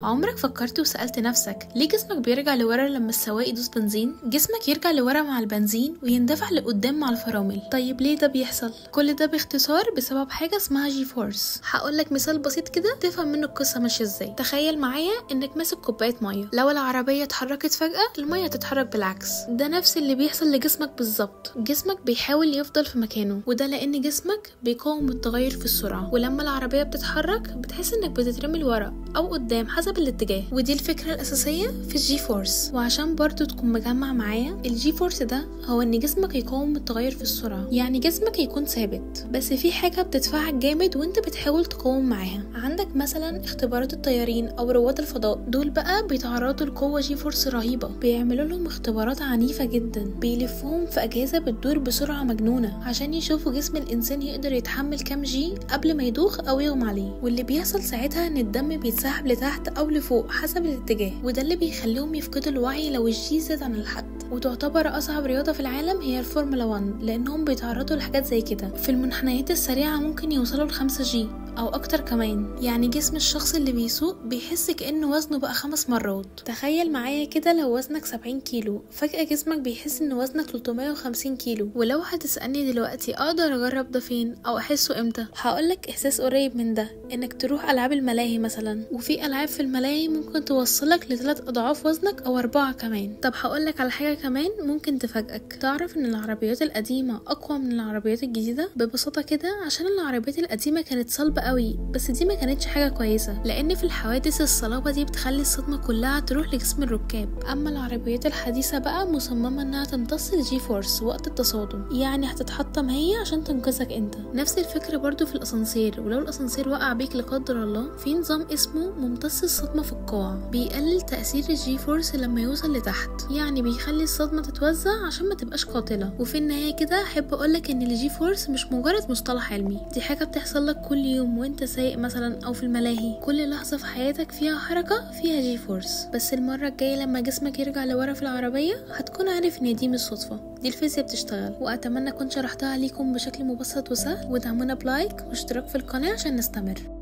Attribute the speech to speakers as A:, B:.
A: عمرك فكرت وسألت نفسك ليه جسمك بيرجع لورا لما السواق يدوس بنزين؟ جسمك يرجع لورا مع البنزين ويندفع لقدام مع الفرامل. طيب ليه ده بيحصل؟ كل ده باختصار بسبب حاجة اسمها جي فورس. هقولك مثال بسيط كده تفهم منه القصة ماشية ازاي. تخيل معايا انك ماسك كوباية مية، لو العربية اتحركت فجأة المية تتحرك بالعكس. ده نفس اللي بيحصل لجسمك بالظبط. جسمك بيحاول يفضل في مكانه، وده لان جسمك بيقاوم التغير في السرعة، ولما العربية بتتحرك بتحس انك بتترمي لورا او قدام حسب الاتجاه. ودي الفكرة الأساسية في الجي فورس. وعشان برضو تكون مجمع معايا، الجي فورس ده هو ان جسمك يقاوم التغير في السرعة، يعني جسمك يكون ثابت بس في حاجة بتدفعك جامد وانت بتحاول تقاوم معاها. عندك مثلا اختبارات الطيارين او رواد الفضاء، دول بقى بيتعرضوا لقوة جي فورس رهيبة، بيعملوا لهم اختبارات عنيفة جدا، بيلفوهم في أجهزة بتدور بسرعة مجنونة عشان يشوفوا جسم الإنسان يقدر يتحمل كام جي قبل ما يدوخ أو يغمى عليه. واللي بيحصل ساعتها ان الدم بيتسحب لتحت أو لفوق حسب الاتجاه، وده اللي بيخليهم يفقدوا الوعي لو الجي زاد عن الحد. وتعتبر أصعب رياضة في العالم هي الفورمولا 1 لأنهم بيتعرضوا لحاجات زي كده. في المنحنيات السريعة ممكن يوصلوا ل5 جي أو أكتر كمان، يعني جسم الشخص اللي بيسوق بيحس كأنه وزنه بقى 5 مرات. تخيل معايا كده لو وزنك 70 كيلو، فجأة جسمك بيحس إن وزنك 350 كيلو. ولو هتسألني دلوقتي أقدر أجرب ده فين أو أحسه إمتى، هقولك إحساس قريب من ده، إنك تروح ألعاب الملاهي مثلا. وفي ألعاب في الملاهي ممكن توصلك ل3 أضعاف وزنك أو 4 كمان. طب هقولك على حاجة كمان ممكن تفاجئك. تعرف إن العربيات القديمة أقوى من العربيات الجديدة؟ ببساطة كده عشان العربيات القديمة كانت صلبة قوي، بس دي ما كانتش حاجة كويسة، لأن في الحوادث الصلابة دي بتخلي الصدمة كلها تروح لجسم الركاب. أما العربيات الحديثة بقى مصممة إنها تمتص الجي فورس وقت التصادم، يعني هتتحطم هي عشان تنقذك انت. نفس الفكرة برضو في الأسانسير، ولو الأسانسير وقع بيك لا قدر الله، في نظام اسمه ممتص الصدمة في القاع، بيقلل تأثير الجي فورس لما يوصل لتحت، يعني بيخلي الصدمة تتوزع عشان ما تبقاش قاتلة. وفي النهاية كده أحب أقولك إن الجي فورس مش مجرد مصطلح علمي، دي حاجة بتحصل لك كل يوم وانت سايق مثلا أو في الملاهي. كل لحظة في حياتك فيها حركة فيها جي فورس. بس المرة الجاية لما جسمك يرجع لورا في العربية هتكون عارف إن دي مش صدفة، دي الفيزياء بتشتغل. وأتمنى أكون شرحتها ليكم بشكل مبسط وسهل، ودعمونا بلايك واشتراك في القناة عشان نستمر.